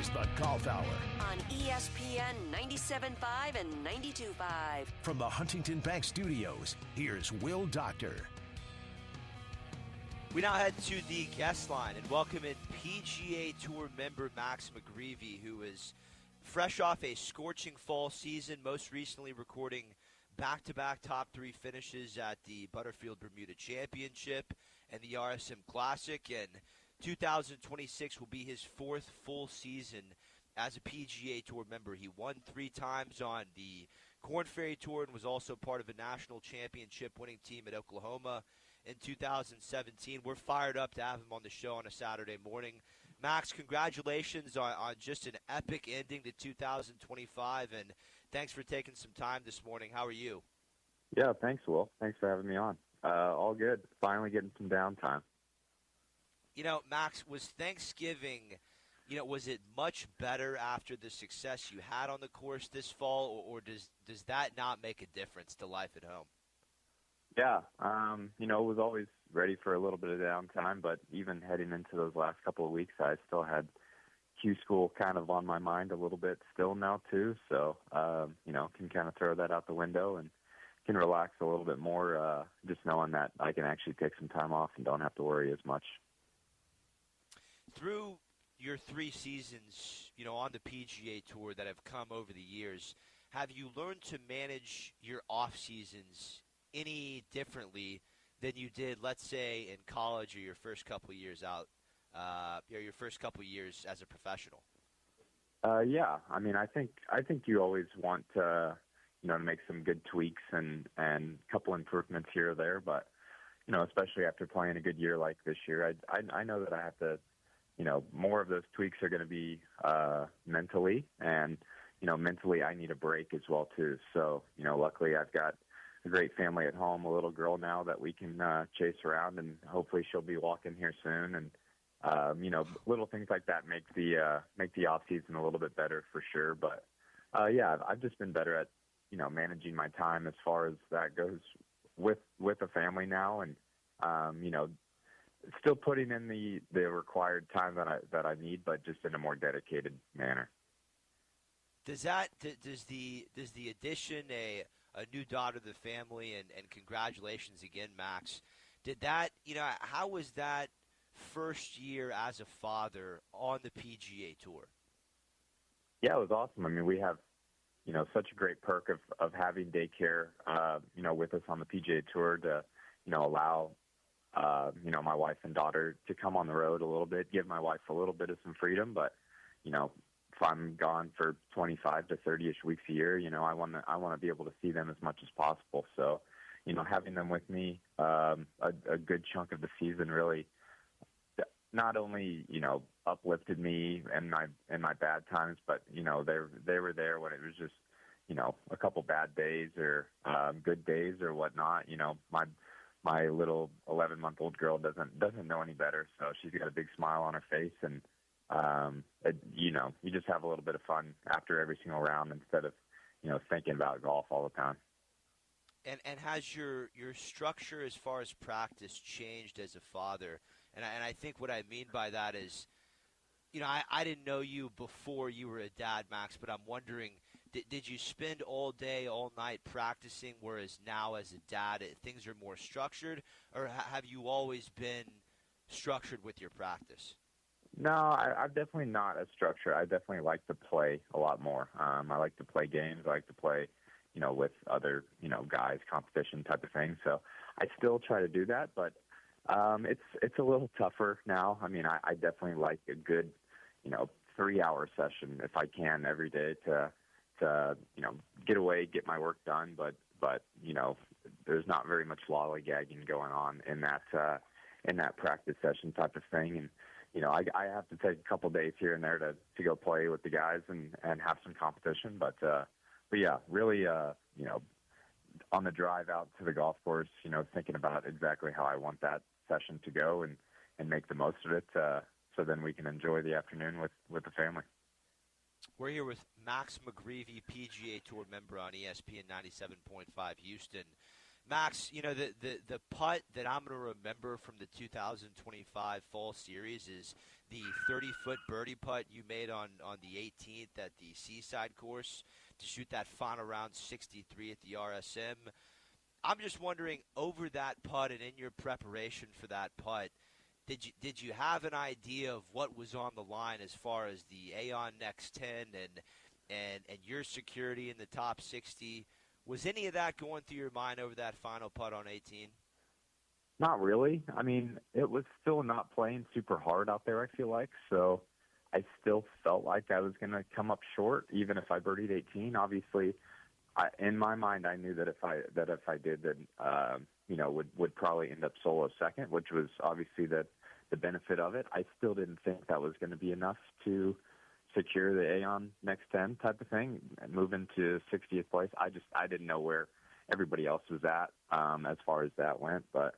is the Golf Hour on ESPN 97.5 and 92.5. From the Huntington Bank Studios, here's Will Doctor. We now head to the guest line and welcome in PGA Tour member Max McGreevy, who is fresh off a scorching fall season, most recently recording back-to-back top three finishes at the Butterfield Bermuda Championship and the RSM Classic, and 2026 will be his fourth full season as a PGA Tour member. He won 3 times on the Korn Ferry Tour and was also part of a national championship winning team at Oklahoma in 2017. We're fired up to have him on the show on a Saturday morning. Max, congratulations on just an epic ending to 2025, and thanks for taking some time this morning. How are you? Yeah, thanks, Will. Thanks for having me on. All good. Finally getting some downtime. You know, Max, was Thanksgiving, was it much better after the success you had on the course this fall, or does that not make a difference to life at home? Yeah, was always ready for a little bit of downtime, but even heading into those last couple of weeks, I still had Q school kind of on my mind a little bit still now too, so, can kind of throw that out the window and can relax a little bit more, just knowing that I can actually take some time off and don't have to worry as much. Through your 3 seasons, on the PGA Tour that have come over the years, have you learned to manage your off seasons any differently than you did, let's say, in college or your first couple of years out, your first couple of years as a professional? Yeah, I mean, I think you always want to, to make some good tweaks and a couple improvements here or there, but especially after playing a good year like this year, I know that I have to. More of those tweaks are going to be mentally, and mentally I need a break as well too. So luckily I've got a great family at home, a little girl now that we can chase around, and hopefully she'll be walking here soon. And little things like that make the off season a little bit better for sure. But yeah, I've just been better at managing my time as far as that goes with a family now, and still putting in the required time that I need, but just in a more dedicated manner. Does the addition a new daughter to the family, and congratulations again, Max, did that, how was that first year as a father on the PGA Tour? Yeah, it was awesome. I mean, we have such a great perk of having daycare with us on the PGA Tour to allow my wife and daughter to come on the road a little bit, give my wife a little bit of some freedom. But, if I'm gone for 25 to 30-ish weeks a year, I want to be able to see them as much as possible. So, having them with me a good chunk of the season really not only, uplifted me in my bad times, but, they were there when it was just, a couple bad days or good days or whatnot. My little 11-month-old girl doesn't know any better, so she's got a big smile on her face, and you just have a little bit of fun after every single round instead of thinking about golf all the time. And has your structure as far as practice changed as a father? And I think what I mean by that is, I didn't know you before you were a dad, Max, but I'm wondering, did you spend all day, all night practicing, whereas now as a dad things are more structured, or have you always been structured with your practice? No, I'm definitely not as structured. I definitely like to play a lot more. I like to play games. I like to play, with other, guys, competition type of thing. So I still try to do that, but it's a little tougher now. I mean, I definitely like a good, 3-hour session if I can every day to get away, get my work done. But there's not very much lollygagging going on in that practice session type of thing. And I have to take a couple days here and there to go play with the guys and have some competition. But yeah, really, on the drive out to the golf course, thinking about exactly how I want that session to go and make the most of it, so then we can enjoy the afternoon with the family. We're here with Max McGreevy, PGA Tour member on ESPN 97.5 Houston. Max, the putt that I'm going to remember from the 2025 Fall Series is the 30-foot birdie putt you made on the 18th at the Seaside course to shoot that final round 63 at the RSM. I'm just wondering, over that putt and in your preparation for that putt, did you have an idea of what was on the line as far as the Aon Next 10 and your security in the top 60? Was any of that going through your mind over that final putt on 18? Not really. I mean, it was still not playing super hard out there, I feel like. So I still felt like I was going to come up short, even if I birdied 18. Obviously, in my mind, I knew that if I did, then would probably end up solo second, which was obviously the benefit of it. I still didn't think that was going to be enough to secure the Aon Next 10 type of thing, move into 60th place. I didn't know where everybody else was at as far as that went, but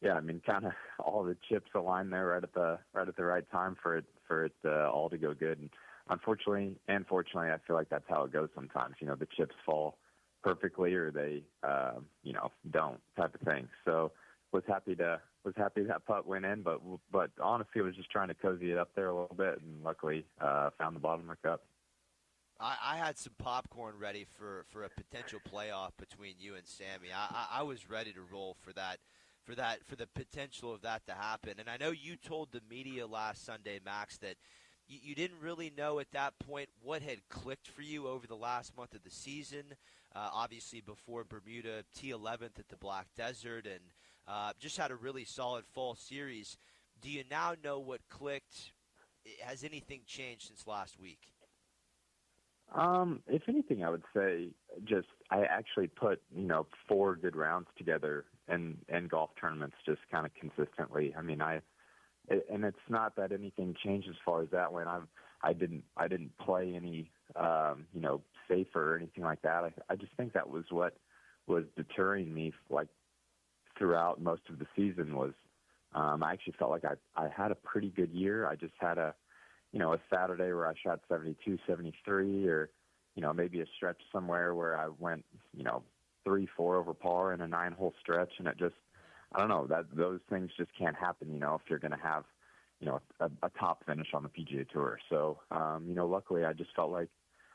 yeah, I mean, kind of all the chips aligned there right at the right time for it all to go good. And unfortunately and fortunately, I feel like that's how it goes sometimes. The chips fall perfectly or they don't type of thing. So was happy that putt went in, but honestly, was just trying to cozy it up there a little bit, and luckily found the bottom of the cup. I had some popcorn ready for a potential playoff between you and Sammy. I was ready to roll for the potential of that to happen. And I know you told the media last Sunday, Max, that you didn't really know at that point what had clicked for you over the last month of the season. Obviously, before Bermuda, T11th at the Black Desert, and just had a really solid fall series. Do you now know what clicked? Has anything changed since last week? If anything, I would say just I actually put 4 good rounds together in golf tournaments just kind of consistently. I mean, and it's not that anything changed as far as that went. I didn't play any safer or anything like that. I just think that was what was deterring me throughout most of the season was I actually felt like I had a pretty good year. I just had a Saturday where I shot 72, 73, or maybe a stretch somewhere where I went 3-4 over par in a 9-hole stretch, and it just I don't know that those things just can't happen if you're going to have a top finish on the PGA Tour. So luckily I just felt like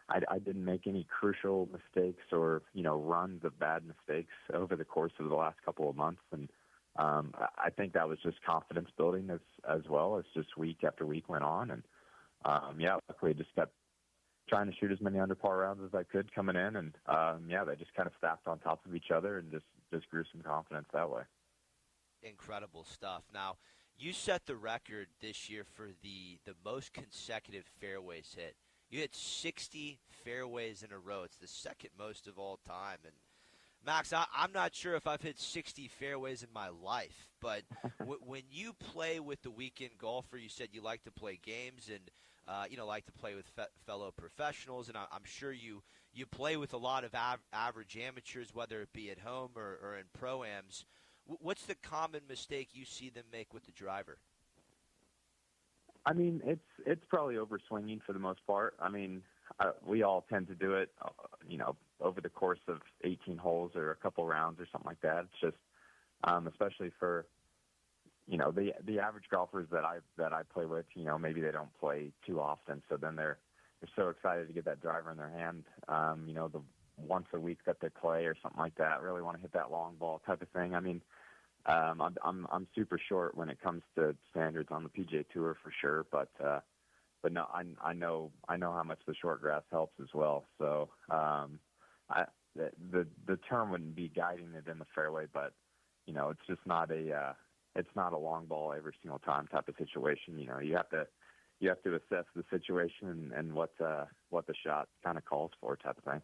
I didn't make any crucial mistakes or runs of bad mistakes over the course of the last couple of months, and I think that was just confidence building as well as just week after week went on, and luckily I just kept trying to shoot as many under par rounds as I could coming in, and they just kind of stacked on top of each other and just grew some confidence that way. Incredible stuff. Now, you set the record this year for the most consecutive fairways hit. You hit 60 fairways in a row. It's the second most of all time. And Max, I'm not sure if I've hit 60 fairways in my life, but when you play with the weekend golfer, you said you like to play games and like to play with fellow professionals, and I'm sure you play with a lot of average amateurs, whether it be at home or in pro-ams. What's the common mistake you see them make with the driver? I mean, it's probably overswinging for the most part. I mean, we all tend to do it, over the course of 18 holes or a couple rounds or something like that. It's just, especially for, the average golfers that I play with, maybe they don't play too often, so then they're so excited to get that driver in their hand, the once a week that they play or something like that, really want to hit that long ball type of thing. I mean, I'm super short when it comes to standards on the PGA Tour for sure, but no, I know how much the short grass helps as well. So the term wouldn't be guiding it in the fairway, but it's just not a long ball every single time type of situation. You have to assess the situation and what the shot kind of calls for type of thing.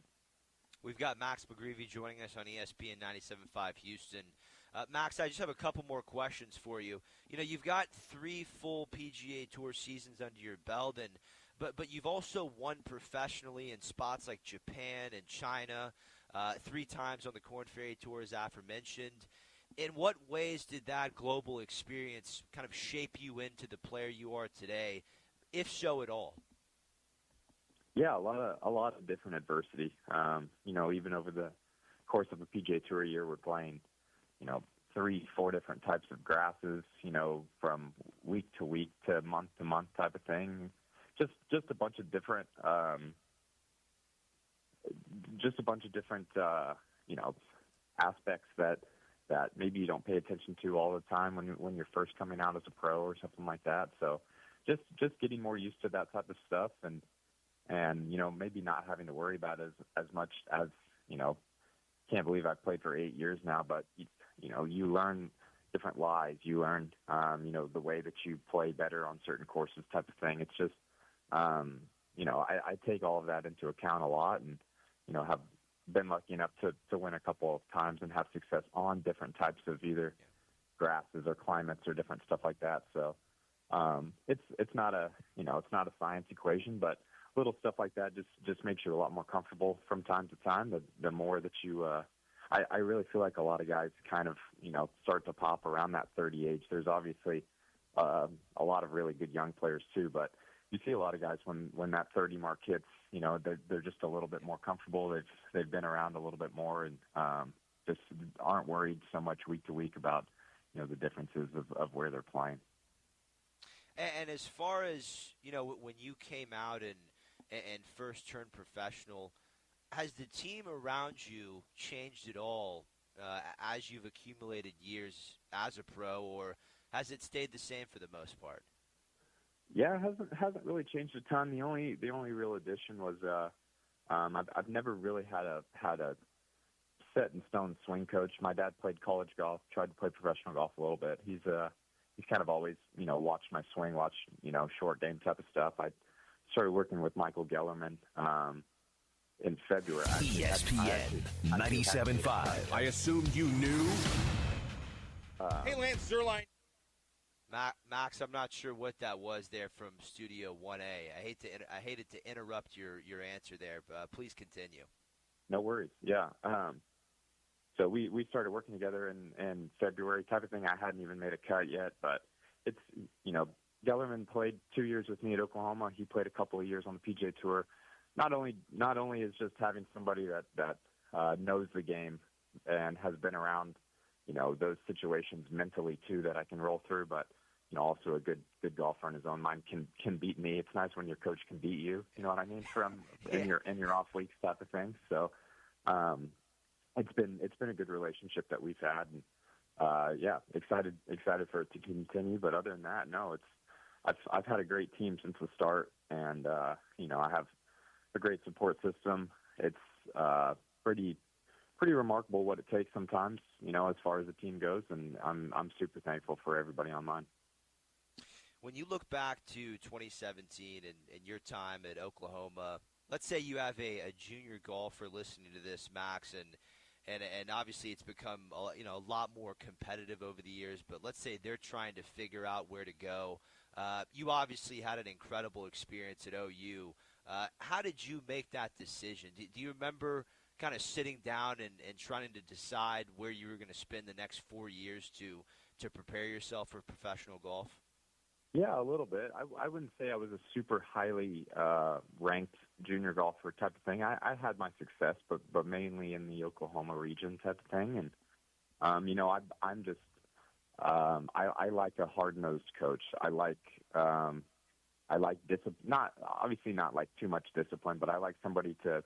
We've got Max McGreevy joining us on ESPN 97.5 Houston. Max, I just have a couple more questions for you. You've got 3 full PGA Tour seasons under your belt, but you've also won professionally in spots like Japan and China, 3 times on the Korn Ferry Tour, as aforementioned. In what ways did that global experience kind of shape you into the player you are today, if so at all? Yeah, a lot of different adversity. Even over the course of a PGA Tour year, we're playing 3, 4 different types of grasses, from week to week to month type of thing. Just a bunch of different, aspects that maybe you don't pay attention to all the time when you're first coming out as a pro or something like that. So just getting more used to that type of stuff and maybe not having to worry about it as much as, can't believe I've played for 8 years now, but you learn different lies. You learn, the way that you play better on certain courses type of thing. It's just, I take all of that into account a lot and, have been lucky enough to win a couple of times and have success on different types of either grasses or climates or different stuff like that. So, it's not a science equation, but little stuff like that just makes you a lot more comfortable from time to time. The more that you, I really feel like a lot of guys kind of, start to pop around that 30 age. There's obviously a lot of really good young players too, but you see a lot of guys when that 30 mark hits, they're just a little bit more comfortable. They've been around a little bit more and just aren't worried so much week to week about, the differences of where they're playing. And as far as, when you came out and first turned professional, has the team around you changed at all as you've accumulated years as a pro, or has it stayed the same for the most part? Yeah, it hasn't really changed a ton. The only real addition was I've never really had a set in stone swing coach. My dad played college golf, tried to play professional golf a little bit. He's kind of always watched my swing, short game type of stuff. I started working with Michael Gellerman in February. ESPN 97.5. I assumed you knew. Hey, Lance Zierlein. Max, I'm not sure what that was there from Studio 1A. I hated to interrupt your answer there, but please continue. No worries. Yeah. So we started working together in February, type of thing. I hadn't even made a cut yet, but it's, Gellerman played 2 years with me at Oklahoma. He played a couple of years on the PGA Tour. Not only is just having somebody that knows the game and has been around, those situations mentally too that I can roll through, but also a good golfer in his own mind can beat me. It's nice when your coach can beat you. You know what I mean? In your off weeks type of thing. So it's been a good relationship that we've had, and excited for it to continue. But other than that, no, I've had a great team since the start, and I have a great support system. It's pretty remarkable what it takes sometimes, as far as the team goes, and I'm super thankful for everybody on mine. When you look back to 2017 and your time at Oklahoma, let's say you have a junior golfer listening to this, Max, and obviously it's become a lot more competitive over the years, but let's say they're trying to figure out where to go. You obviously had an incredible experience at OU. How did you make that decision? Do you remember kind of sitting down and trying to decide where you were going to spend the next 4 years to prepare yourself for professional golf? Yeah, a little bit. I wouldn't say I was a super highly ranked junior golfer type of thing. I had my success, but mainly in the Oklahoma region type of thing. And, I'm just I like a hard-nosed coach. I like discipline, not like too much discipline, but I like somebody to,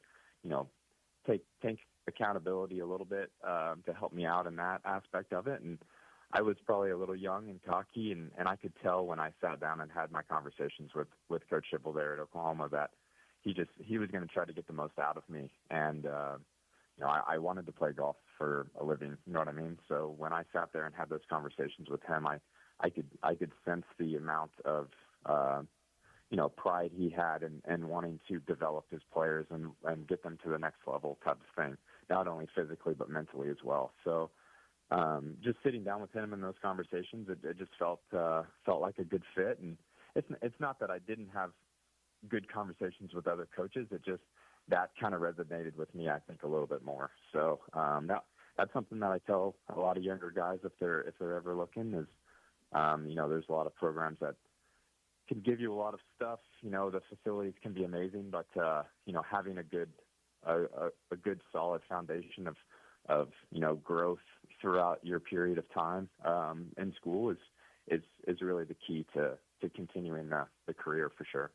take accountability a little bit to help me out in that aspect of it. And I was probably a little young and cocky, and I could tell when I sat down and had my conversations with Coach Schipple there at Oklahoma that he was going to try to get the most out of me. And, I wanted to play golf for a living, you know what I mean? So when I sat there and had those conversations with him, I could sense the amount of, pride he had in wanting to develop his players and get them to the next level type of thing, not only physically but mentally as well. So just sitting down with him in those conversations, it just felt like a good fit. And it's not that I didn't have good conversations with other coaches. It just, that kind of resonated with me, I think, a little bit more. So that's something that I tell a lot of younger guys if they're ever looking is, there's a lot of programs that can give you a lot of stuff. The facilities can be amazing, but having a good solid foundation of growth throughout your period of time in school is really the key to continuing the career for sure.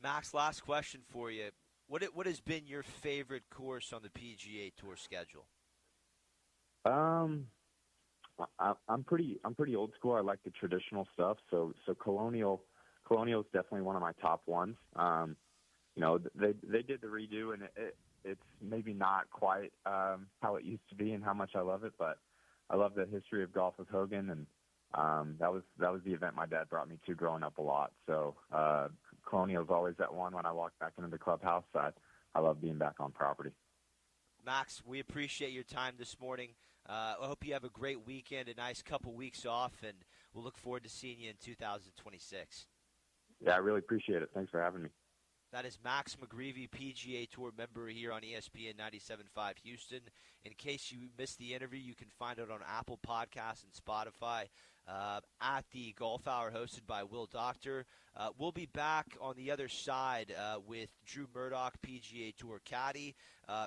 Max, last question for you. What has been your favorite course on the PGA Tour schedule? I'm pretty old school. I like the traditional stuff. So Colonial is definitely one of my top ones. They did the redo, and it's maybe not quite how it used to be and how much I love it, but I love the history of golf with Hogan, and that was the event my dad brought me to growing up a lot. So Colonial is always that one when I walk back into the clubhouse. I love being back on property. Max, we appreciate your time this morning. I hope you have a great weekend, a nice couple weeks off, and we'll look forward to seeing you in 2026. Yeah, I really appreciate it. Thanks for having me. That is Max McGreevy, PGA Tour member here on ESPN 97.5 Houston. In case you missed the interview, you can find it on Apple Podcasts and Spotify at the Golf Hour hosted by Will Doctor. We'll be back on the other side with Drew Murdoch, PGA Tour caddy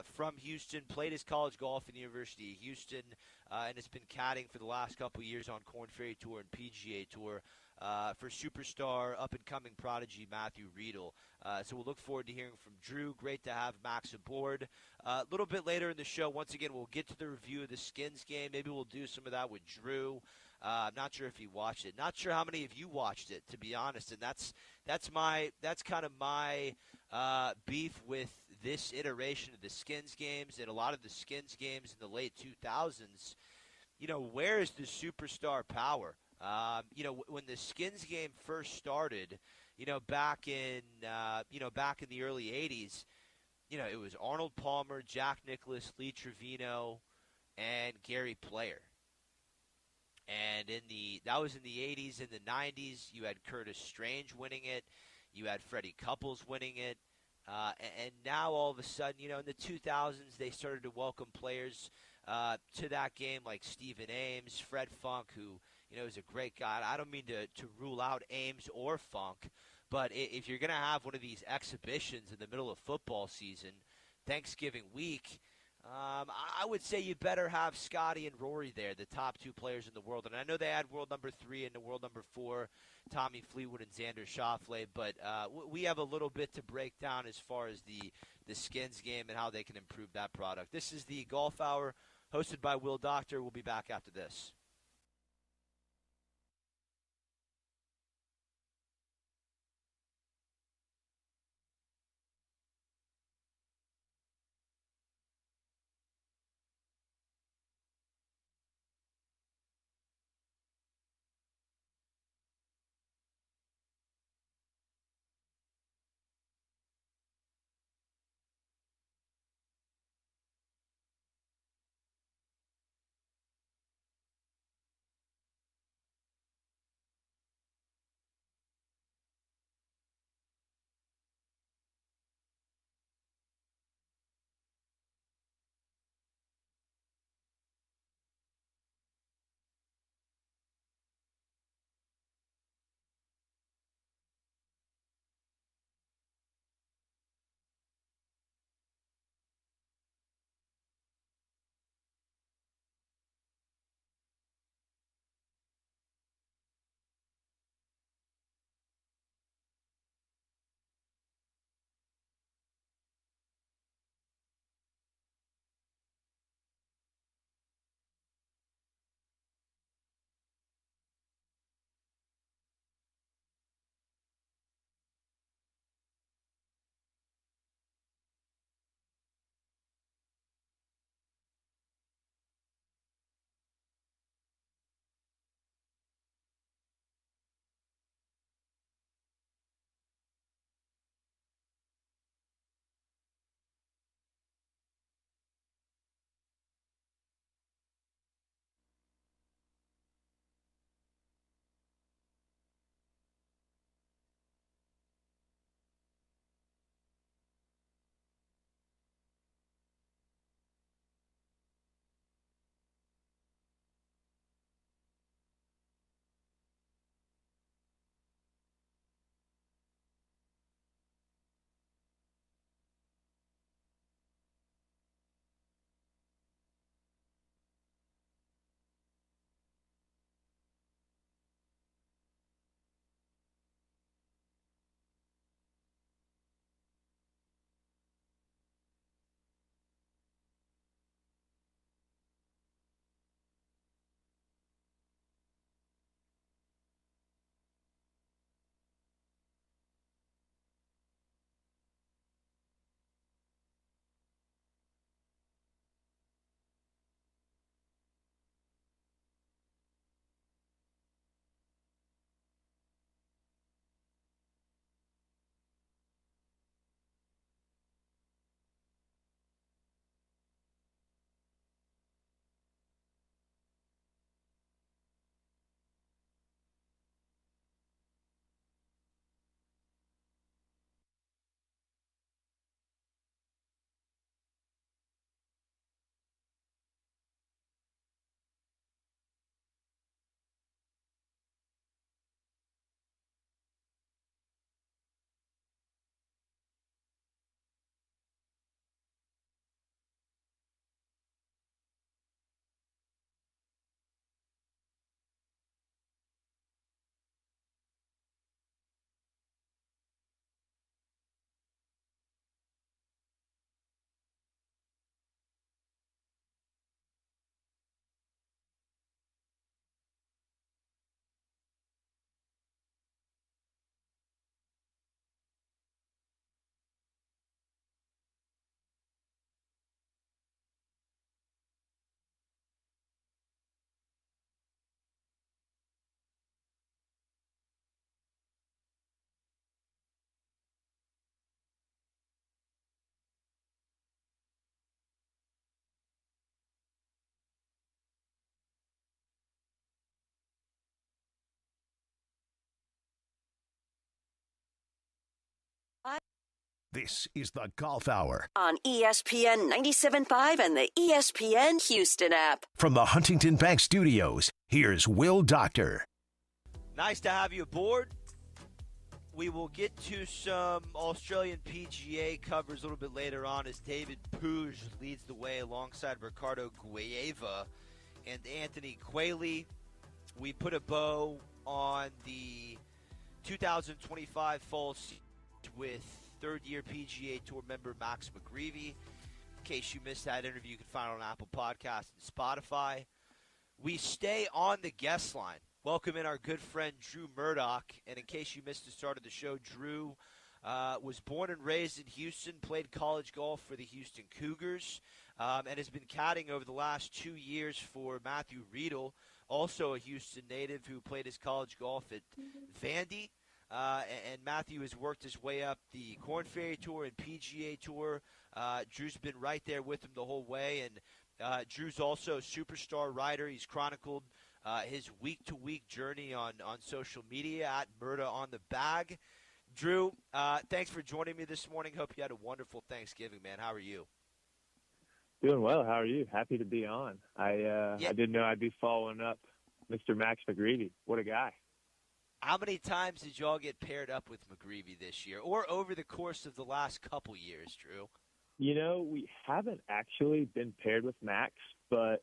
from Houston, played his college golf in the University of Houston, and has been caddying for the last couple of years on Korn Ferry Tour and PGA Tour for superstar, up-and-coming prodigy Matthew Riedel. So we'll look forward to hearing from Drew. Great to have Max aboard. A little bit later in the show, once again, we'll get to the review of the Skins game. Maybe we'll do some of that with Drew. I'm not sure if he watched it. Not sure how many of you watched it, to be honest. And that's kind of my beef with this iteration of the Skins games and a lot of the Skins games in the late 2000s. Where is the superstar power? When the Skins game first started, back in the early 80s, it was Arnold Palmer, Jack Nicklaus, Lee Trevino, and Gary Player. And that was in the 80s. In the 90s, you had Curtis Strange winning it. You had Freddie Couples winning it. And now all of a sudden, in the 2000s, they started to welcome players to that game like Stephen Ames, Fred Funk, who is a great guy. I don't mean to rule out Ames or Funk, but if you're going to have one of these exhibitions in the middle of football season, Thanksgiving week, I would say you better have Scotty and Rory there, the top two players in the world. And I know they had world number 3 and the world number 4, Tommy Fleetwood and Xander Schauffele, but we have a little bit to break down as far as the Skins game and how they can improve that product. This is the Golf Hour, hosted by Will Doctor. We'll be back after this. This is the Golf Hour On ESPN 97.5 and the ESPN Houston app. from the Huntington Bank Studios. Here's Will Doctor. Nice to have you aboard. We will get to some Australian PGA covers a little bit later on as David Puig leads the way alongside Ricardo Guayeva and Anthony Quayle. We put a bow on the 2025 fall season with third-year PGA Tour member Max McGreevy. In case you missed that interview, you can find it on Apple Podcasts and Spotify. We stay on the guest line. Welcome in our good friend Drew Murdoch. And in case you missed the start of the show, Drew was born and raised in Houston, played college golf for the Houston Cougars, and has been caddying over the last 2 years for Matthew Riedel, also a Houston native who played his college golf at Vandy. And Matthew has worked his way up the Korn Ferry Tour and PGA Tour. Drew's been right there with him the whole way. And Drew's also a superstar writer. He's chronicled his week-to-week journey on social media at Murda on the Bag. Drew, thanks for joining me this morning. Hope you had a wonderful Thanksgiving, man. How are you? Doing well. How are you? Happy to be on. I didn't know I'd be following up Mr. Max McGreevy. What a guy. How many times did y'all get paired up with McGreevy this year, or over the course of the last couple years, Drew? You know, we haven't actually been paired with Max, but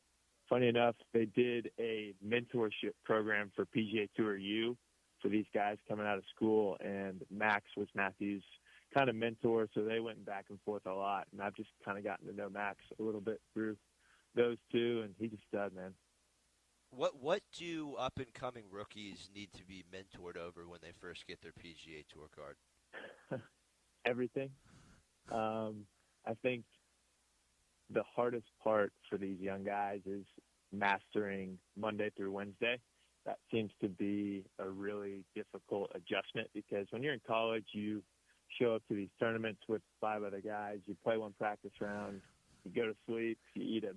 funny enough, they did a mentorship program for PGA Tour U for these guys coming out of school, and Max was Matthew's kind of mentor, so they went back and forth a lot, and I've just kind of gotten to know Max a little bit through those two, and he's a stud, man. What do up-and-coming rookies need to be mentored over when they first get their PGA Tour card? Everything. I think the hardest part for these young guys is mastering Monday through Wednesday. That seems to be a really difficult adjustment because when you're in college, you show up to these tournaments with 5 other guys, you play one practice round, you go to sleep, you eat a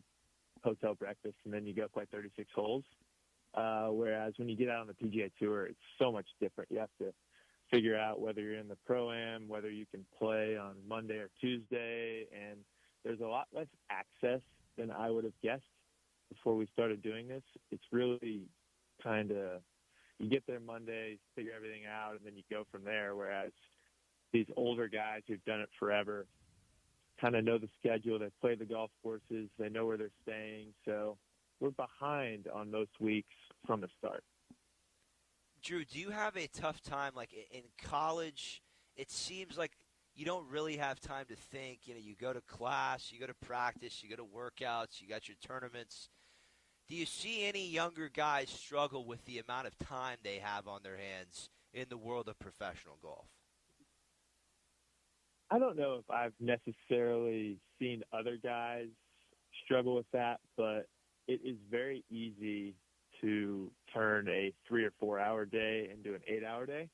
hotel breakfast, and then you go play 36 holes. Whereas when you get out on the PGA Tour, it's so much different. You have to figure out whether you're in the Pro-Am, whether you can play on Monday or Tuesday, and there's a lot less access than I would have guessed before we started doing this. It's really kind of, you get there Monday, figure everything out, and then you go from there, whereas these older guys who've done it forever kind of know the schedule. They play the golf courses. They know where they're staying. So we're behind on most weeks from the start. Drew, do you have a tough time, like in college, it seems like you don't really have time to think. You know, you go to class, you go to practice, you go to workouts, you got your tournaments. Do you see any younger guys struggle with the amount of time they have on their hands in the world of professional golf? I don't know if I've necessarily seen other guys struggle with that, but it is very easy to turn a 3 or 4 hour day into an 8 hour day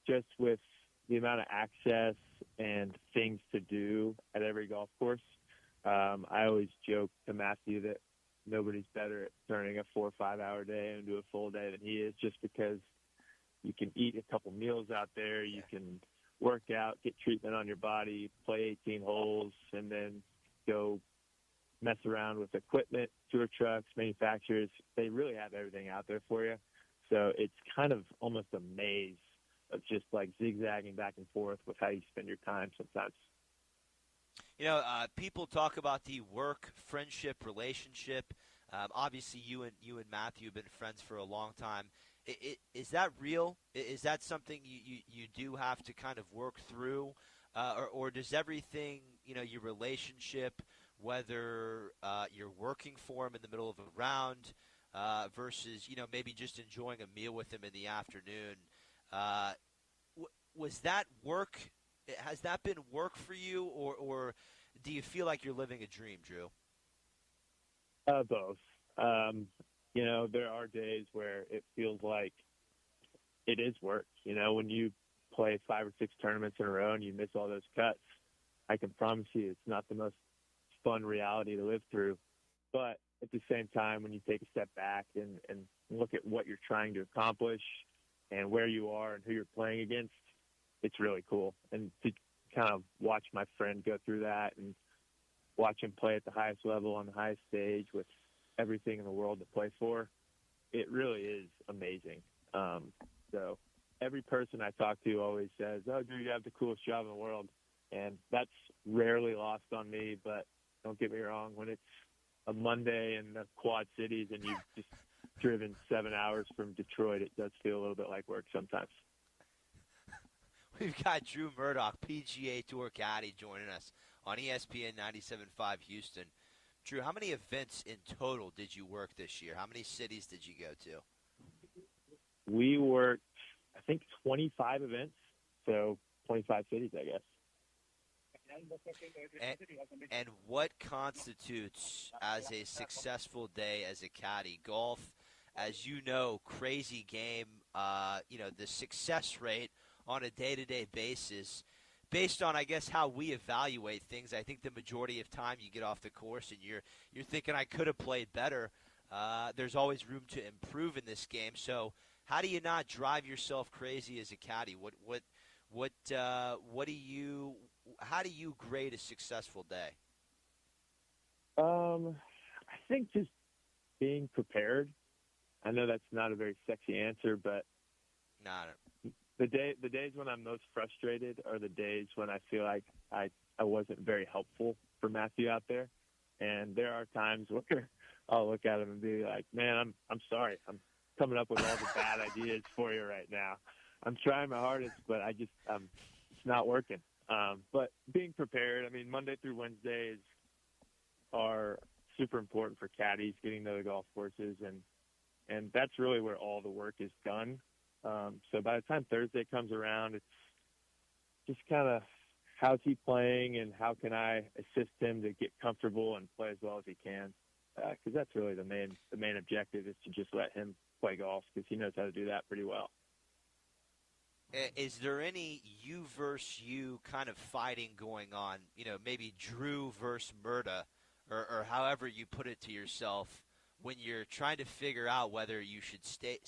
just with the amount of access and things to do at every golf course. I always joke to Matthew that nobody's better at turning a 4 or 5 hour day into a full day than he is, just because you can eat a couple meals out there, you can work out, get treatment on your body, play 18 holes, and then go mess around with equipment, tour trucks, manufacturers. They really have everything out there for you. So it's kind of almost a maze of just like zigzagging back and forth with how you spend your time sometimes. You know, people talk about the work-friendship relationship. Obviously, you and Matthew have been friends for a long time. Is that real? Is that something you do have to kind of work through? Or does everything, you know, your relationship, whether you're working for him in the middle of a round versus, you know, maybe just enjoying a meal with him in the afternoon, was that work? Has that been work for you, or do you feel like you're living a dream, Drew? Both. You know, there are days where it feels like it is work. You know, when you play 5 or 6 tournaments in a row and you miss all those cuts, I can promise you it's not the most fun reality to live through. But at the same time, when you take a step back and look at what you're trying to accomplish and where you are and who you're playing against, it's really cool. And to kind of watch my friend go through that and watch him play at the highest level on the highest stage with everything in the world to play for, it really is amazing. So every person I talk to always says, "Oh, dude, you have the coolest job in the world." And that's rarely lost on me, but don't get me wrong, when it's a Monday in the Quad Cities and you've just driven 7 hours from Detroit, it does feel a little bit like work sometimes. We've got Drew Murdoch, PGA Tour caddy, joining us on ESPN 97.5 Houston. Drew, how many events in total did you work this year? How many cities did you go to? We worked, I think, 25 events, so 25 cities, I guess. And what constitutes as a successful day as a caddy? Golf, as you know, crazy game. The success rate on a day-to-day basis, based on, I guess, how we evaluate things. I think the majority of time you get off the course and you're thinking, I could have played better. There's always room to improve in this game. So how do you not drive yourself crazy as a caddy? How do you grade a successful day? I think just being prepared. I know that's not a very sexy answer, but the days when I'm most frustrated are the days when I feel like I wasn't very helpful for Matthew out there. And there are times where I'll look at him and be like, "Man, I'm sorry. I'm coming up with all the bad ideas for you right now. I'm trying my hardest, but it's not working." But being prepared, I mean, Monday through Wednesdays are super important for caddies, getting to the golf courses, and that's really where all the work is done. So by the time Thursday comes around, it's just kind of how's he playing and how can I assist him to get comfortable and play as well as he can, because that's really the main objective is to just let him play golf because he knows how to do that pretty well. Is there any you versus you kind of fighting going on? Maybe Drew versus Murda, or however you put it to yourself, when you're trying to figure out whether you should stay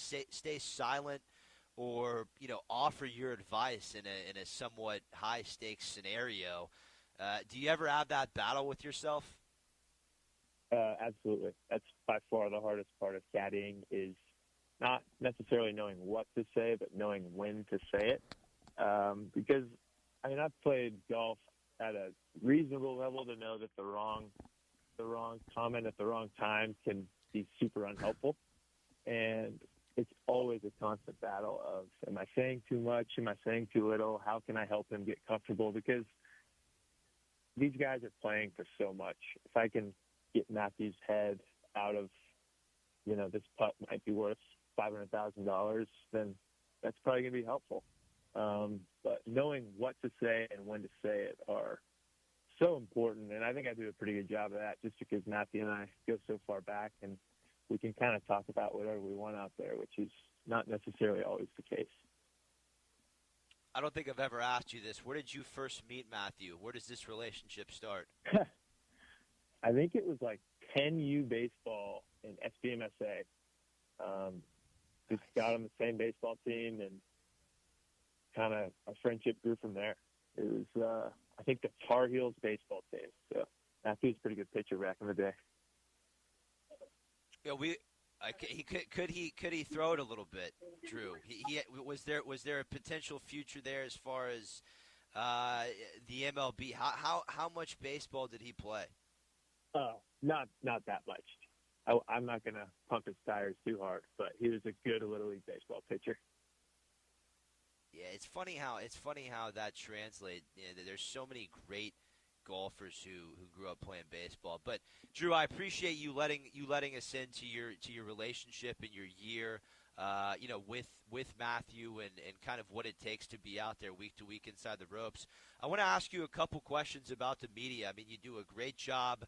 silent or offer your advice in a somewhat high stakes scenario. Do you ever have that battle with yourself? Absolutely. That's by far the hardest part of caddying is not necessarily knowing what to say, but knowing when to say it. Because, I've played golf at a reasonable level to know that the wrong comment at the wrong time can be super unhelpful. And it's always a constant battle of, am I saying too much? Am I saying too little? How can I help him get comfortable? Because these guys are playing for so much. If I can get Matthew's head out of, this putt might be worth $500,000, then that's probably going to be helpful. But knowing what to say and when to say it are so important, and I think I do a pretty good job of that just because Matthew and I go so far back and we can kind of talk about whatever we want out there, which is not necessarily always the case. I don't think I've ever asked you this. Where did you first meet Matthew? Where does this relationship start? I think it was like 10U baseball in SBMSA. Just got on the same baseball team, and kind of a friendship grew from there. It was, I think, the Tar Heels baseball team. So Matthew's a pretty good pitcher back in the day. Yeah, could he throw it a little bit, Drew? Was there a potential future there as far as the MLB? How much baseball did he play? Oh, not that much. I'm not going to pump his tires too hard, but he was a good Little League baseball pitcher. Yeah, it's funny how that translates. There's so many great golfers who grew up playing baseball. But Drew, I appreciate you letting us into your relationship and your year, with Matthew and kind of what it takes to be out there week to week inside the ropes. I want to ask you a couple questions about the media. I mean, you do a great job,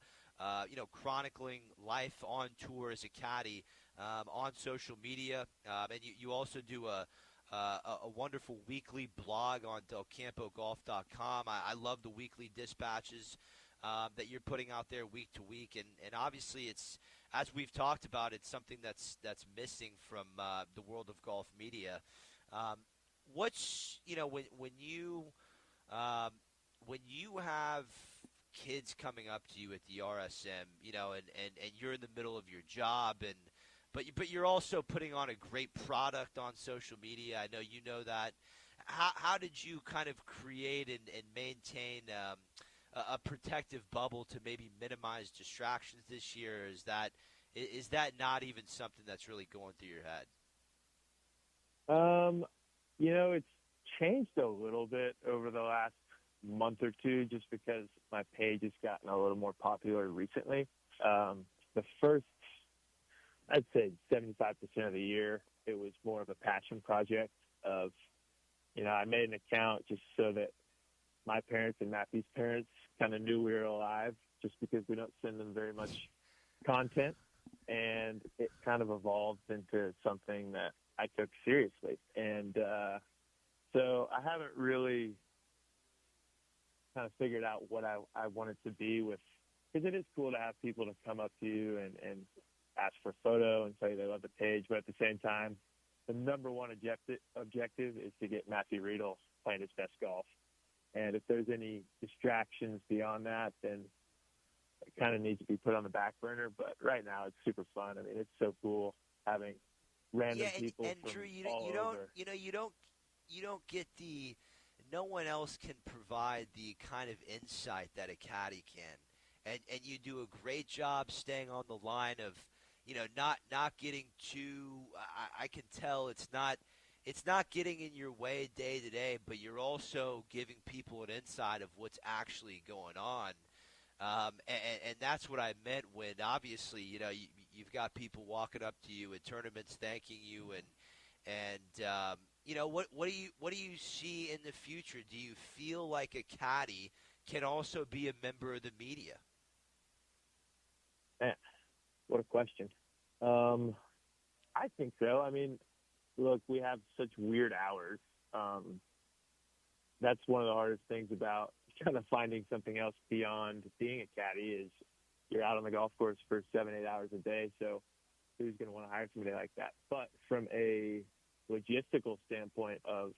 chronicling life on tour as a caddy on social media, and you also do a wonderful weekly blog on DelCampoGolf.com. I love the weekly dispatches that you're putting out there week to week, and obviously it's, as we've talked about, it's something that's missing from the world of golf media. What's when you when you have kids coming up to you at the RSM, and you're in the middle of your job, but you're also putting on a great product on social media. I know you know that. How did you kind of create and maintain a protective bubble to maybe minimize distractions this year? Is that not even something that's really going through your head? It's changed a little bit over the last month or two just because my page has gotten a little more popular recently. The first, I'd say 75% of the year, it was more of a passion project of, I made an account just so that my parents and Matthew's parents kind of knew we were alive just because we don't send them very much content. And it kind of evolved into something that I took seriously. And so I haven't really kind of figured out what I wanted to be with, because it is cool to have people to come up to you and ask for a photo and say they love the page. But at the same time, the number one objective is to get Matthew Riedel playing his best golf. And if there's any distractions beyond that, then it kind of needs to be put on the back burner. But right now, it's super fun. I mean, it's so cool having random people and from Drew, all over. You don't get the. No one else can provide the kind of insight that a caddy can, and you do a great job staying on the line of, not getting too. I can tell it's not getting in your way day to day, but you're also giving people an insight of what's actually going on. And that's what I meant when, obviously, you've got people walking up to you at tournaments thanking you, and what do you see in the future? Do you feel like a caddy can also be a member of the media? Man, what a question. I think so. I mean, look, we have such weird hours. That's one of the hardest things about kind of finding something else beyond being a caddy is you're out on the golf course for 7-8 hours a day. So who's going to want to hire somebody like that? But from a logistical standpoint of,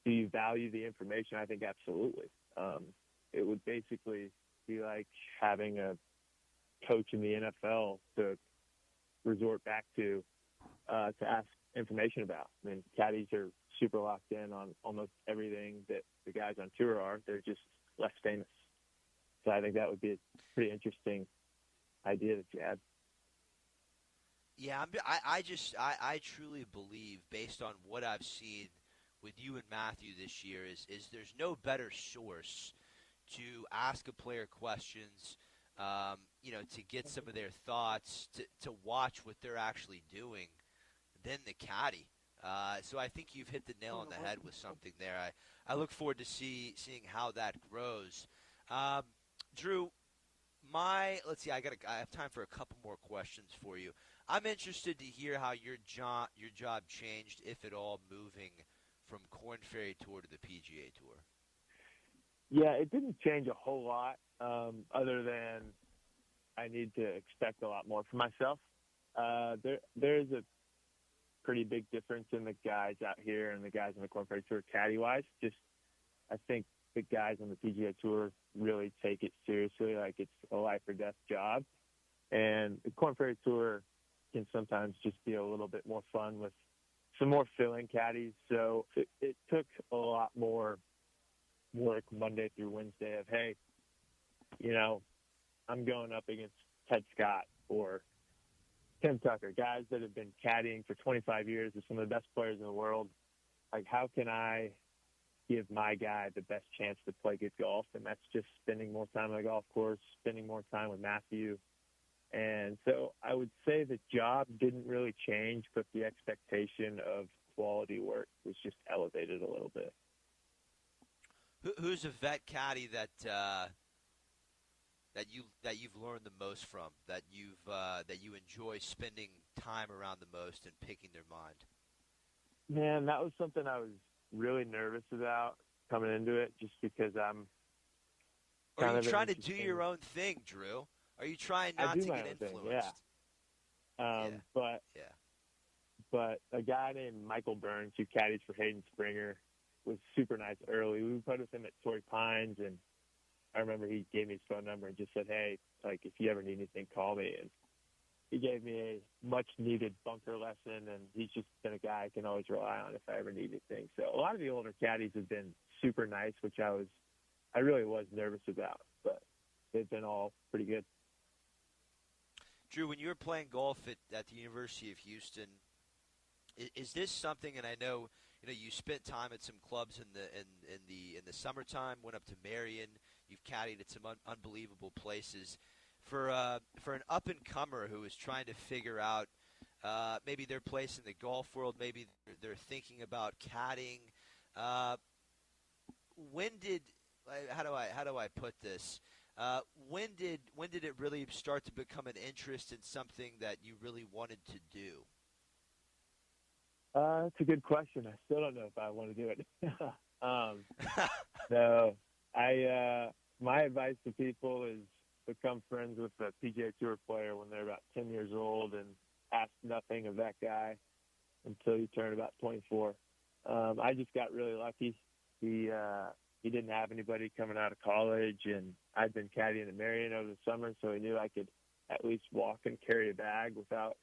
do you value the information? I think absolutely. It would basically be like having a coach in the NFL to resort back to ask information about. I mean, caddies are super locked in on almost everything that the guys on tour are. They're just less famous. So I think that would be a pretty interesting idea that you had. Yeah, I truly believe, based on what I've seen with you and Matthew this year, is there's no better source to ask a player questions, to get some of their thoughts, to watch what they're actually doing, than the caddy. So I think you've hit the nail on the head with something there. I look forward to seeing how that grows. Drew, let's see. I have time for a couple more questions for you. I'm interested to hear how your job changed, if at all, moving from Korn Ferry Tour to the PGA Tour. Yeah, it didn't change a whole lot, other than I need to expect a lot more from myself. There's a pretty big difference in the guys out here and the guys on the Korn Ferry Tour caddy-wise. Just, I think the guys on the PGA Tour really take it seriously, like it's a life or death job. And the Korn Ferry Tour can sometimes just be a little bit more fun with some more fill-in caddies. So it took a lot more work Monday through Wednesday of, hey, I'm going up against Ted Scott or Tim Tucker, guys that have been caddying for 25 years with some of the best players in the world. Like, how can I give my guy the best chance to play good golf? And that's just spending more time on the golf course, spending more time with Matthew. And so I would say the job didn't really change, but the expectation of quality work was just elevated a little bit. Who's a vet caddy that you've learned the most from, that you enjoy spending time around the most and picking their mind? Man, that was something I was really nervous about coming into it, just because I'm. Are you trying to do your own thing, Drew? Are you trying not to get influenced? Thing, yeah. But a guy named Michael Burns, who caddies for Hayden Springer, was super nice early. We put us in at Torrey Pines, and I remember he gave me his phone number and just said, hey, like, if you ever need anything, call me. And he gave me a much-needed bunker lesson, and he's just been a guy I can always rely on if I ever need anything. So a lot of the older caddies have been super nice, which I really was nervous about, but they've been all pretty good. Drew, when you were playing golf at the University of Houston, is this something? And I know you spent time at some clubs in the summertime. Went up to Marion. You've caddied at some unbelievable places. For an up and comer who is trying to figure out maybe their place in the golf world, maybe they're thinking about caddying. How do I put this? When did it really start to become an interest in something that you really wanted to do? It's a good question. I still don't know if I want to do it. So my advice to people is become friends with a PGA Tour player when they're about 10 years old and ask nothing of that guy until you turn about 24. I just got really lucky. He didn't have anybody coming out of college, and I'd been caddying at Marion over the summer, so he knew I could at least walk and carry a bag without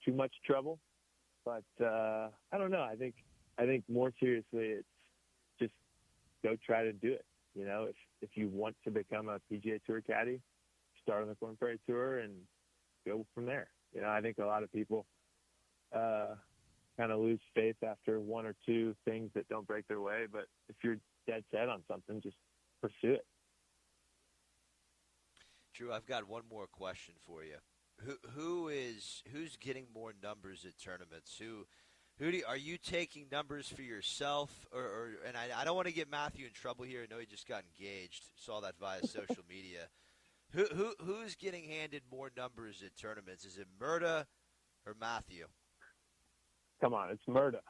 too much trouble. But I don't know. I think more seriously, it's just go try to do it. If you want to become a PGA Tour caddy, start on the Korn Ferry Tour and go from there. I think a lot of people kind of lose faith after one or two things that don't break their way. But if you're dead set on something, just pursue it. Drew, I've got one more question for you. Who's getting more numbers at tournaments? Are you taking numbers for yourself, or and I don't want to get Matthew in trouble here. I know he just got engaged. Saw that via social media. Who's getting handed more numbers at tournaments? Is it Murda or Matthew? Come on, it's Murda.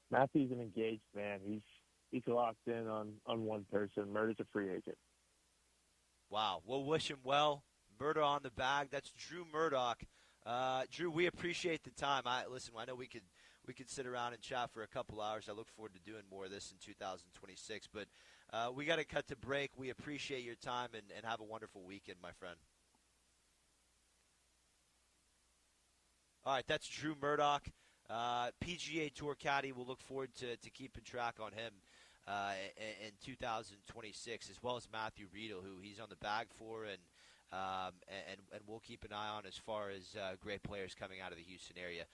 Matthew's an engaged man. He's locked in on one person. Murda's a free agent. Wow. We'll wish him well. Murda on the bag. That's Drew Murdoch. Drew, we appreciate the time. I know we could sit around and chat for a couple hours. I look forward to doing more of this in 2026. But we got to cut to break. We appreciate your time and have a wonderful weekend, my friend. All right, that's Drew Murdoch, PGA Tour caddy. We'll look forward to keeping track on him in 2026, as well as Matthew Riedel, who he's on the bag for, and we'll keep an eye on as far as great players coming out of the Houston area.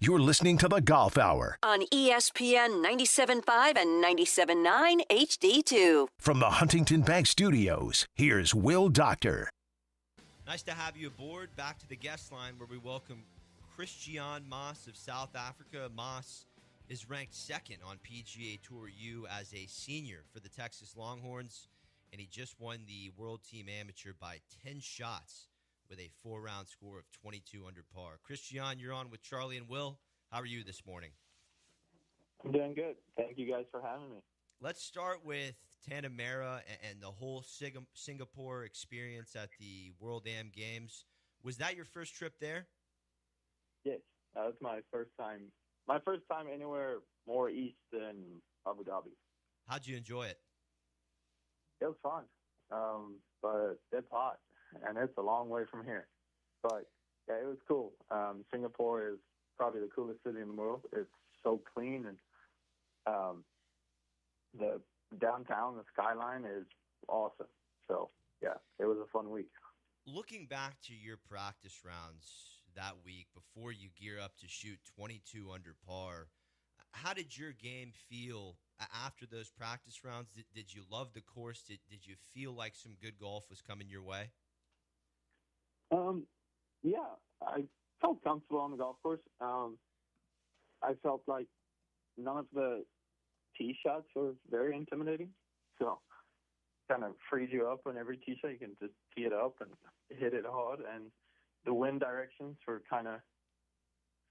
You're listening to the Golf Hour on ESPN 97.5 and 97.9 HD2. from the Huntington Bank Studios. Here's Will Doctor. Nice to have you aboard. Back to the guest line where we welcome Christian Maas of South Africa. Maas is ranked second on PGA Tour U as a senior for the Texas Longhorns, and he just won the World Team Amateur by 10 shots with a 4-round score of 22 under par. Christian, you're on with Charlie and Will. How are you this morning? I'm doing good. Thank you guys for having me. Let's start with Tanamera and the whole Singapore experience at the World Am Games. Was that your first trip there? Yes, that was my first time. My first time anywhere more east than Abu Dhabi. How'd you enjoy it? It was fun, but it's hot, and it's a long way from here. But, yeah, it was cool. Singapore is probably the coolest city in the world. It's so clean, and the downtown, the skyline is awesome. So, yeah, it was a fun week. Looking back to your practice rounds that week before you gear up to shoot 22 under par, how did your game feel after those practice rounds? Did you love the course? Did you feel like some good golf was coming your way? Yeah, I felt comfortable on the golf course. I felt like none of the tee shots were very intimidating. So kind of frees you up on every tee shot. You can just tee it up and hit it hard. And the wind directions were kind of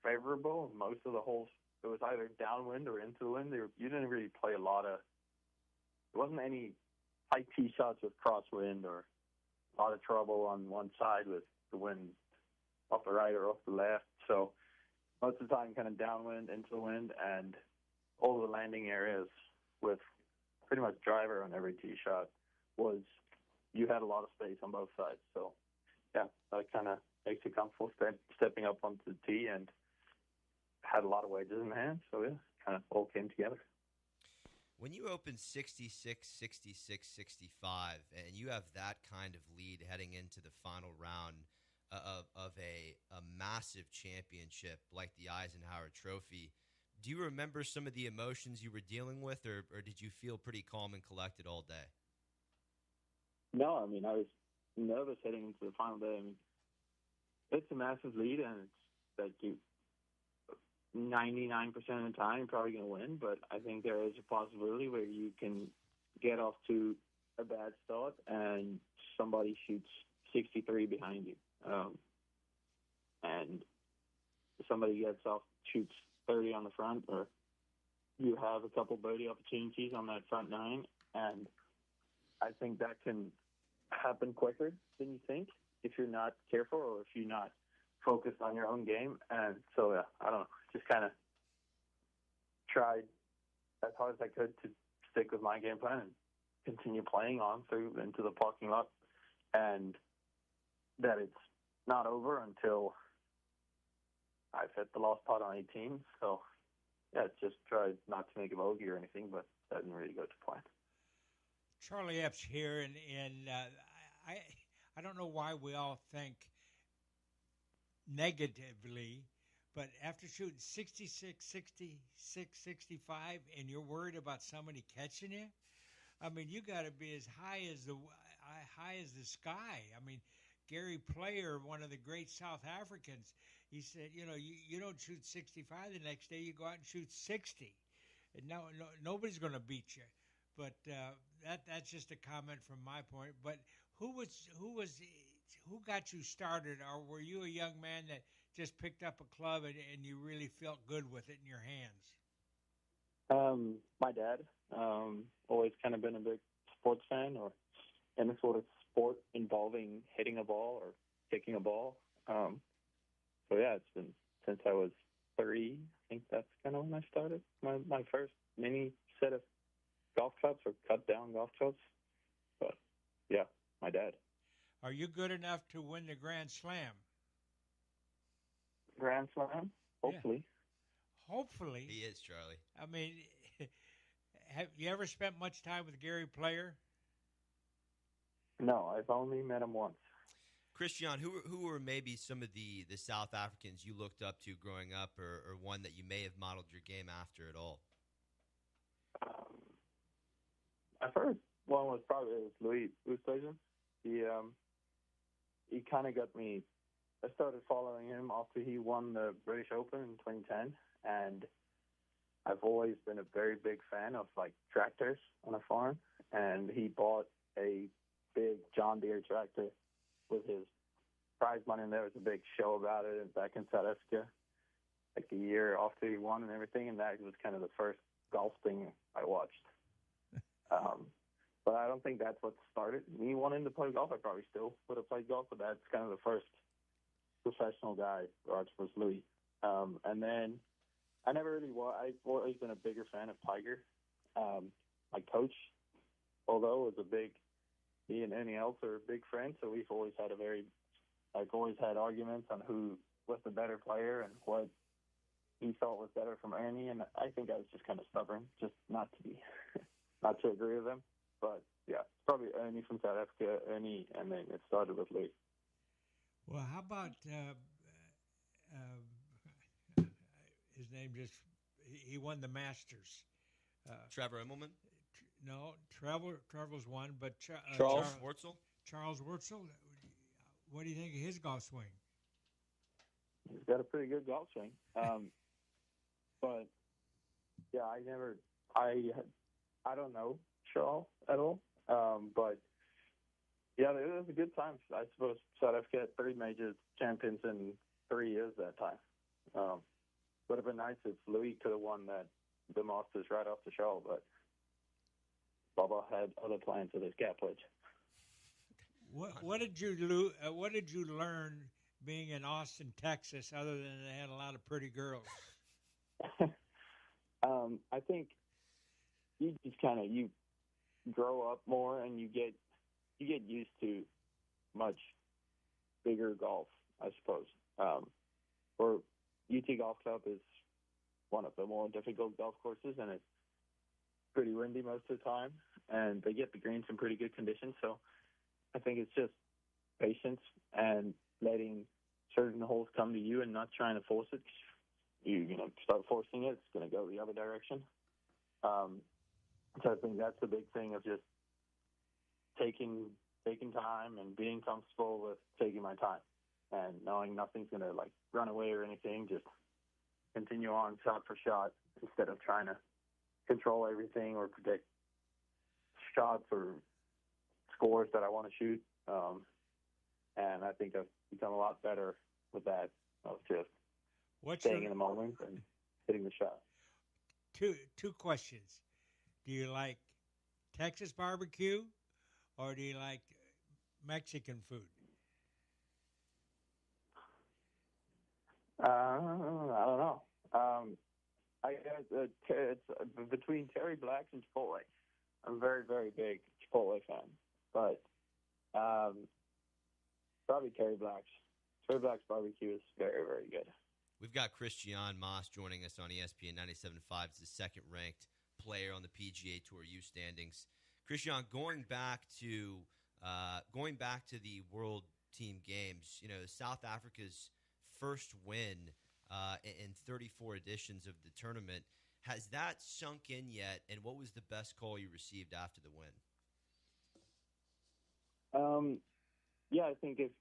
favorable. Most of the holes, it was either downwind or into the wind. You didn't really play a lot of – there wasn't any high tee shots with crosswind or a lot of trouble on one side with the wind off the right or off the left. So most of the time kind of downwind, into the wind, and all the landing areas with pretty much driver on every tee shot was you had a lot of space on both sides. So, yeah, that kind of makes you comfortable stepping up onto the tee and had a lot of wedges in the hand. So, yeah, kind of all came together. When you open 66, 66, 65, and you have that kind of lead heading into the final round of a massive championship like the Eisenhower Trophy, do you remember some of the emotions you were dealing with, or did you feel pretty calm and collected all day? No, I mean, I was nervous heading into the final day. I mean, it's a massive lead, and it's like you 99% of the time you're probably going to win, but I think there is a possibility where you can get off to a bad start and somebody shoots 63 behind you. And somebody shoots 30 on the front, or you have a couple birdie opportunities on that front nine, and I think that can happen quicker than you think if you're not careful or if you're not focused on your own game. And so, yeah, I don't know, just kind of tried as hard as I could to stick with my game plan and continue playing on through into the parking lot, and that it's not over until I've hit the last putt on 18. So, yeah, just tried not to make a bogey or anything, but that didn't really go to plan. Charlie Epps here, and I don't know why we all think negatively, but after shooting 66, 66, 65, and you're worried about somebody catching you, I mean, you got to be as high as the sky. I mean, Gary Player, one of the great South Africans, he said, you don't shoot 65 the next day, you go out and shoot 60. And nobody's going to beat you. But that's just a comment from my point. But who got you started, or were you a young man that just picked up a club and you really felt good with it in your hands? My dad, always kind of been a big sports fan, or any sort of sport involving hitting a ball or kicking a ball. So yeah, it's been since I was 3. I think that's kind of when I started my first mini set of golf clubs, or cut down golf clubs. But yeah, my dad. Are you good enough to win the Grand Slam? Grand Slam? Hopefully. Yeah. Hopefully. He is, Charlie. I mean, have you ever spent much time with Gary Player? No, I've only met him once. Christian, who were maybe some of the South Africans you looked up to growing up, or one that you may have modeled your game after at all? My first one was probably Louis Oosthuizen. He kind of got me. I started following him after he won the British Open in 2010, and I've always been a very big fan of like tractors on a farm. And he bought a big John Deere tractor with his prize money, and there was a big show about it back in South Africa, like a year after he won and everything. And that was kind of the first golf thing I watched. But I don't think that's what started me wanting to play golf. I probably still would have played golf, but that's kind of the first professional guy was Louis. And then I never really I've always been a bigger fan of Tiger. My coach, although he and Ernie Els are big friends, so we've always had always had arguments on who was the better player and what he thought was better from Ernie. And I think I was just kind of stubborn, just not to agree with him. But yeah, probably Ernie from South Africa, Ernie, and then it started with Louis. Well, how about his name? He won the Masters. Trevor Immelman? No, Trevor's won, but Charles Wurzel. Charles Wurzel. What do you think of his golf swing? He's got a pretty good golf swing. But yeah, I don't know Charles at all. But yeah, it was a good time. I suppose South Africa had 3 major champions in 3 years that time. Would have been nice if Louis could have won the Masters right after Charles, but Bubba had other plans with his gap wedge. What did you learn being in Austin, Texas, other than they had a lot of pretty girls? I think you just you grow up more and you get used to much bigger golf, I suppose. Or UT Golf Club is one of the more difficult golf courses, and it's pretty windy most of the time, and they get the greens in pretty good condition. So I think it's just patience and letting certain holes come to you and not trying to force it. You start forcing it, it's going to go the other direction. So I think that's the big thing of just taking time and being comfortable with taking my time and knowing nothing's going to run away or anything. Just continue on shot for shot instead of trying to control everything or predict shots or scores that I want to shoot. And I think I've become a lot better with that of just staying in the moment and hitting the shot. Two questions. Do you like Texas barbecue or do you like Mexican food? I don't know. I guess it's between Terry Black's and Chipotle. I'm a very, very big Chipotle fan, but probably Terry Black's. Terry Black's barbecue is very, very good. We've got Christian Moss joining us on ESPN 97.5 as the second-ranked player on the PGA Tour U standings. Christian, going back to the World Team Games, South Africa's first win in 34 editions of the tournament. Has that sunk in yet? And what was the best call you received after the win? Yeah, I think it's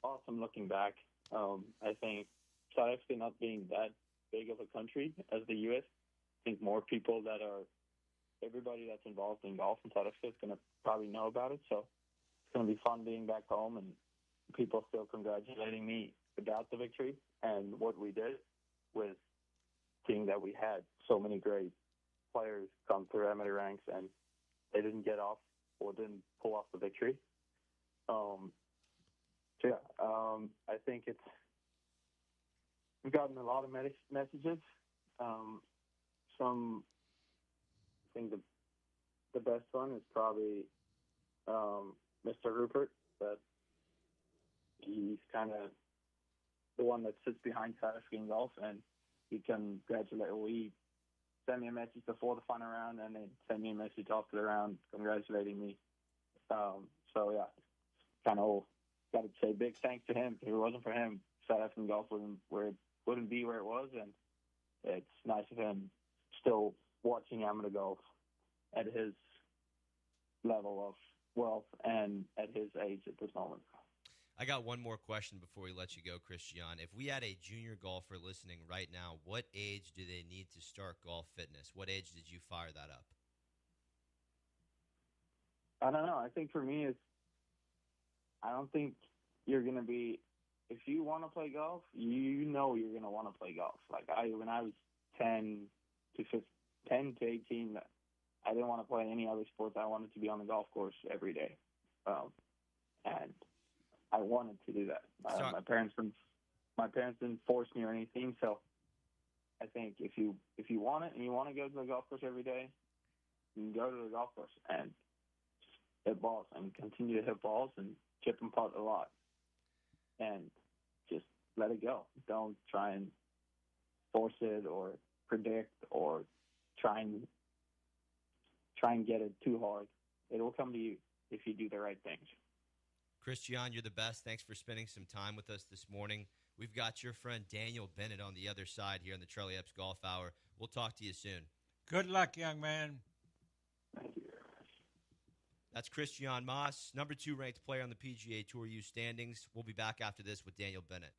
awesome looking back. I think South Africa not being that big of a country as the U.S., I think more people everybody that's involved in golf in South Africa is going to probably know about it. So it's going to be fun being back home and people still congratulating me about the victory and what we did with seeing that we had so many great players come through amateur ranks and they didn't get off or didn't pull off the victory. I think we've gotten a lot of messages. I think the best one is probably Mr. Rupert, that he's kind of the one that sits behind South African golf, and he sent me a message before the final round and then sent me a message after the round congratulating me. So yeah, kind of got to say big thanks to him. If it wasn't for him, South African golf wouldn't be where it was, and it's nice of him still watching amateur golf at his level of wealth and at his age at this moment. I got one more question before we let you go, Christian. If we had a junior golfer listening right now, what age do they need to start golf fitness? What age did you fire that up? I don't know. I think for me, I don't think you're going to be – if you want to play golf, you know you're going to want to play golf. Like when I was 10 to 18, I didn't want to play any other sports. I wanted to be on the golf course every day. And I wanted to do that. My parents didn't force me or anything. So I think if you want it and you want to go to the golf course every day, you can go to the golf course and just hit balls and continue to hit balls and chip and putt a lot. And just let it go. Don't try and force it or predict or try and get it too hard. It will come to you if you do the right things. Christian, you're the best. Thanks for spending some time with us this morning. We've got your friend Daniel Bennett on the other side here in the Charlie Epps Golf Hour. We'll talk to you soon. Good luck, young man. Thank you. That's Christian Moss, number 2 ranked player on the PGA Tour U standings. We'll be back after this with Daniel Bennett.